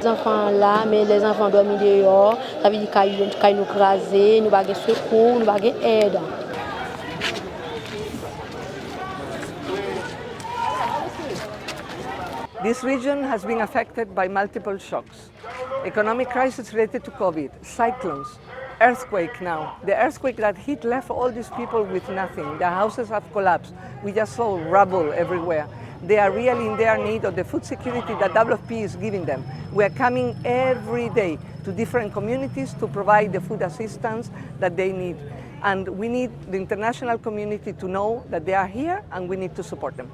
Les enfants là, mais les enfants dorment dehors, ça veut dire qu'ils nous crasent, nous avons secours, nous avons aide. This region has been affected by multiple shocks. Economic crisis related to COVID, cyclones, earthquake now. The earthquake that hit left all these people with nothing. Their houses have collapsed. We just saw rubble everywhere. They are really in their need of the food security that WFP is giving them. We are coming every day to different communities to provide the food assistance that they need. And we need the international community to know that they are here and we need to support them.